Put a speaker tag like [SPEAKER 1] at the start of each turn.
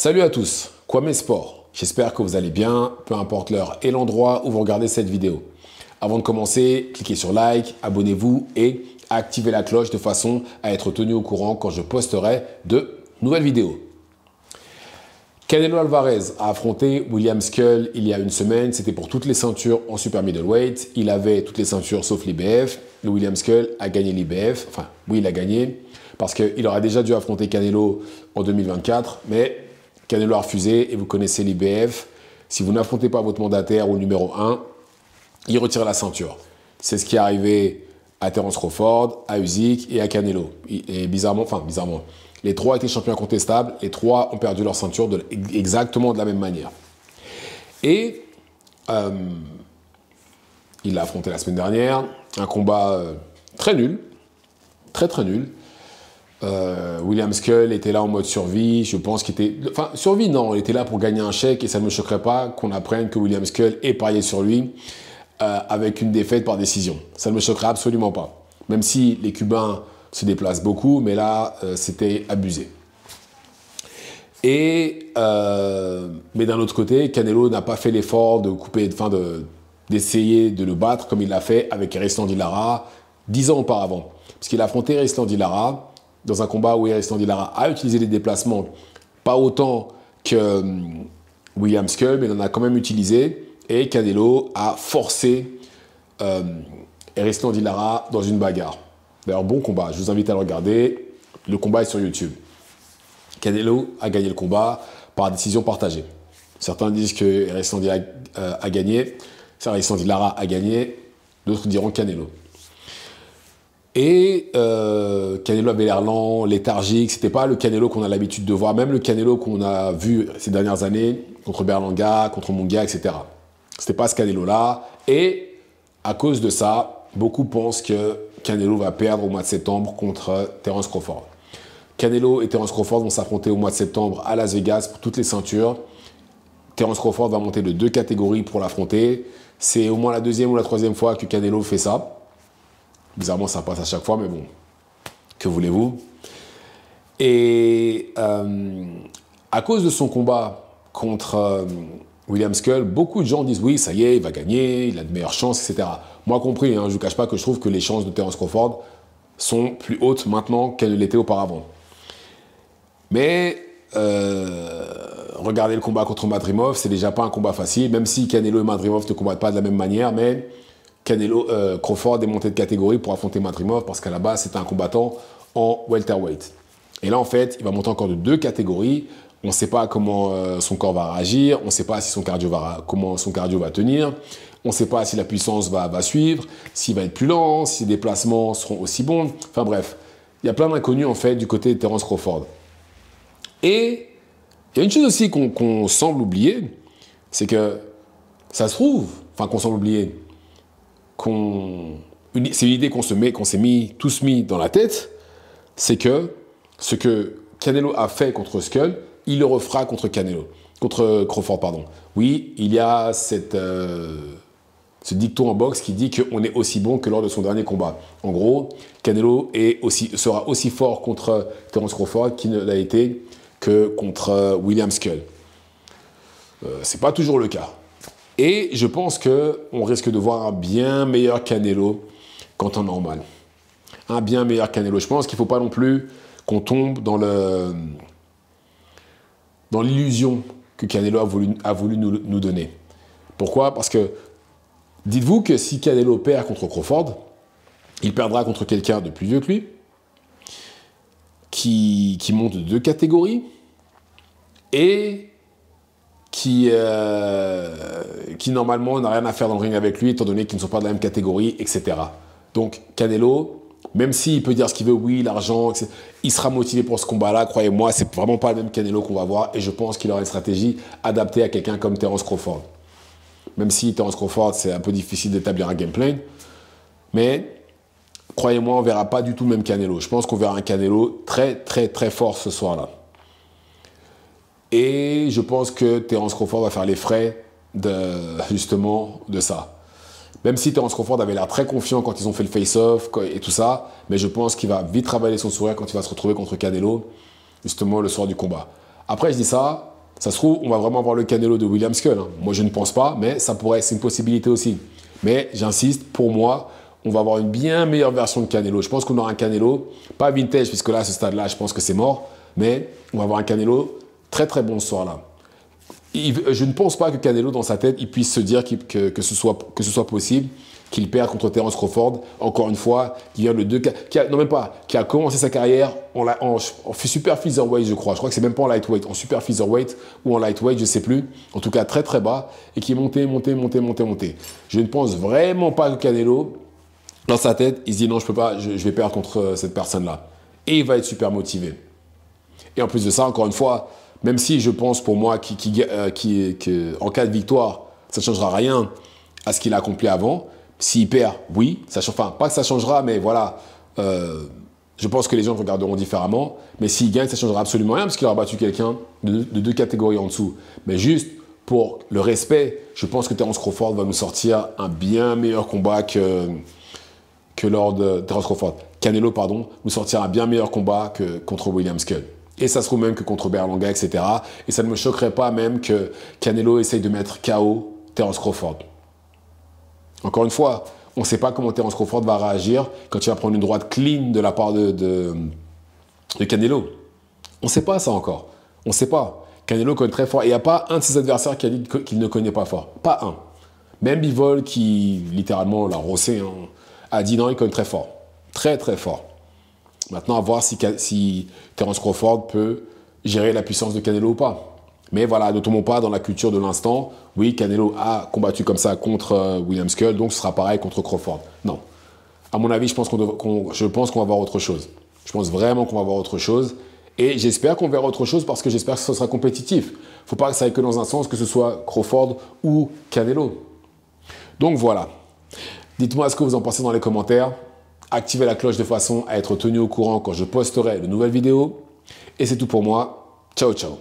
[SPEAKER 1] Salut à tous, Kwame Sport. J'espère que vous allez bien, peu importe l'heure et l'endroit où vous regardez cette vidéo. Avant de commencer, cliquez sur like, abonnez-vous et activez la cloche de façon à être tenu au courant quand je posterai de nouvelles vidéos. Canelo Alvarez a affronté William Skull il y a une semaine. C'était pour toutes les ceintures en super middleweight. Il avait toutes les ceintures sauf l'IBF. Le William Skull a gagné l'IBF. Enfin, oui, il a gagné parce qu'il aurait déjà dû affronter Canelo en 2024. Mais Canelo a refusé et vous connaissez l'IBF. Si vous n'affrontez pas votre mandataire ou le numéro 1, il retire la ceinture. C'est ce qui est arrivé à Terence Crawford, à Usyk et à Canelo. Et bizarrement, les trois étaient champions incontestables. Les trois ont perdu leur ceinture exactement de la même manière. Et il l'a affronté la semaine dernière. Un combat très nul. Très nul. William Skull était là en mode survie. Je pense qu'il était... Enfin, survie, non. Il était là pour gagner un chèque et ça ne me choquerait pas qu'on apprenne que William Skull ait parié sur lui avec une défaite par décision. Ça ne me choquerait absolument pas. Même si les Cubains se déplacent beaucoup, mais là, c'était abusé. Et, mais d'un autre côté, Canelo n'a pas fait l'effort de couper, d'essayer de le battre comme il l'a fait avec Erislandy Lara 10 ans auparavant. Parce qu'il a affronté Erislandy Lara dans un combat où Erislandy Lara a utilisé les déplacements, pas autant que William Skull, mais il en a quand même utilisé. Et Canelo a forcé Erislandy Lara dans une bagarre. D'ailleurs, bon combat, je vous invite à le regarder. Le combat est sur YouTube. Canelo a gagné le combat par décision partagée. Certains disent que Erislandy a gagné, Erislandy Lara a gagné, d'autres diront Canelo. Et Canelo avait l'air lent, léthargique, c'était pas le Canelo qu'on a l'habitude de voir, même le Canelo qu'on a vu ces dernières années, contre Berlanga, contre Munguia, etc. C'était pas ce Canelo-là, et à cause de ça, beaucoup pensent que Canelo va perdre au mois de septembre contre Terence Crawford. Canelo et Terence Crawford vont s'affronter au mois de septembre à Las Vegas pour toutes les ceintures. Terence Crawford va monter de 2 catégories pour l'affronter. C'est au moins la 2e ou la 3e fois que Canelo fait ça. Bizarrement, ça passe à chaque fois, mais bon, que voulez-vous? Et à cause de son combat contre William Skull, beaucoup de gens disent oui, ça y est, il va gagner, il a de meilleures chances, etc. Moi compris, hein, je ne vous cache pas que je trouve que les chances de Terence Crawford sont plus hautes maintenant qu'elles ne l'étaient auparavant. Mais regardez le combat contre Madrimov, c'est déjà pas un combat facile, même si Canelo et Madrimov ne combattent pas de la même manière, mais Crawford est monté de catégorie pour affronter Madrimov parce qu'à la base, c'était un combattant en welterweight. Et là, en fait, il va monter encore de 2 catégories. On ne sait pas comment son corps va réagir, on ne sait pas si comment son cardio va tenir, on ne sait pas si la puissance va suivre, s'il va être plus lent, si les déplacements seront aussi bons. Enfin bref, il y a plein d'inconnus en fait du côté de Terence Crawford. Et il y a une chose aussi qu'on semble oublier, c'est que ça se trouve, qu'on semble oublier, c'est une idée qu'on s'est tous mis dans la tête, c'est que ce que Canelo a fait contre Skull, il le refera contre Crawford, pardon. Oui, il y a ce dicton en boxe qui dit qu'on est aussi bon que lors de son dernier combat. En gros, Canelo sera aussi fort contre Terence Crawford qu'il ne l'a été que contre William Skull. C'est pas toujours le cas. Et je pense qu'on risque de voir un bien meilleur Canelo qu'en temps normal. Un bien meilleur Canelo. Je pense qu'il ne faut pas non plus qu'on tombe dans l'illusion que Canelo a voulu nous donner. Pourquoi? Parce que dites-vous que si Canelo perd contre Crawford, il perdra contre quelqu'un de plus vieux que lui, qui monte de 2 catégories, et qui normalement n'a rien à faire dans le ring avec lui, étant donné qu'ils ne sont pas de la même catégorie, etc. Donc Canelo, même s'il peut dire ce qu'il veut, oui, l'argent, etc., il sera motivé pour ce combat-là, croyez-moi, c'est vraiment pas le même Canelo qu'on va voir, et je pense qu'il aura une stratégie adaptée à quelqu'un comme Terence Crawford. Même si Terence Crawford, c'est un peu difficile d'établir un game plan, mais croyez-moi, on ne verra pas du tout le même Canelo. Je pense qu'on verra un Canelo très fort ce soir-là. Et je pense que Terence Crawford va faire les frais justement de ça. Même si Terence Crawford avait l'air très confiant quand ils ont fait le face-off et tout ça, mais je pense qu'il va vite travailler son sourire quand il va se retrouver contre Canelo, justement le soir du combat. Après, je dis ça, Ça se trouve, on va vraiment avoir le Canelo de William Skull. Hein. Moi, je ne pense pas, mais ça pourrait, c'est une possibilité aussi. Mais j'insiste, pour moi, on va avoir une bien meilleure version de Canelo. Je pense qu'on aura un Canelo, pas vintage, puisque là, à ce stade-là, je pense que c'est mort, mais on va avoir un Canelo très très bon ce soir-là. Je ne pense pas que Canelo, dans sa tête, il puisse se dire que ce soit possible, qu'il perd contre Terence Crawford, encore une fois, qui vient de qui a commencé sa carrière en super featherweight, je crois. Je crois que c'est même pas en lightweight, en super featherweight ou en lightweight, je sais plus. En tout cas, très très bas, et qui est monté. Je ne pense vraiment pas que Canelo, dans sa tête, il se dit non, je peux pas, je vais perdre contre cette personne-là. Et il va être super motivé. Et en plus de ça, encore une fois, même si je pense pour moi qu'en cas de victoire, ça ne changera rien à ce qu'il a accompli avant. S'il perd, oui, enfin pas que ça changera, mais voilà, je pense que les gens regarderont différemment. Mais s'il gagne, ça ne changera absolument rien parce qu'il aura battu quelqu'un de 2 catégories en dessous. Mais juste pour le respect, je pense que Terence Crawford va nous sortir un bien meilleur combat que lors de Terence Crawford. Canelo, pardon, nous sortira un bien meilleur combat que contre William Skull. Et ça se trouve même que contre Berlanga, etc. Et ça ne me choquerait pas même que Canelo essaye de mettre KO Terence Crawford. Encore une fois, on ne sait pas comment Terence Crawford va réagir quand il va prendre une droite clean de la part de Canelo. On ne sait pas ça encore. On ne sait pas. Canelo connaît très fort. Et il n'y a pas un de ses adversaires qui a dit qu'il ne connaît pas fort. Pas un. Même Bivol, qui littéralement l'a rossé, hein, a dit non, il connaît très fort. Très très fort. Maintenant, à voir si Terence Crawford peut gérer la puissance de Canelo ou pas. Mais voilà, ne tombons pas dans la culture de l'instant. Oui, Canelo a combattu comme ça contre William Skull, donc ce sera pareil contre Crawford. Non. À mon avis, je pense qu'on va voir autre chose. Je pense vraiment qu'on va voir autre chose. Et j'espère qu'on verra autre chose parce que j'espère que ce sera compétitif. Il ne faut pas que ça aille que dans un sens, que ce soit Crawford ou Canelo. Donc voilà. Dites-moi ce que vous en pensez dans les commentaires. Activez la cloche de façon à être tenu au courant quand je posterai de nouvelles vidéos. Et c'est tout pour moi. Ciao, ciao.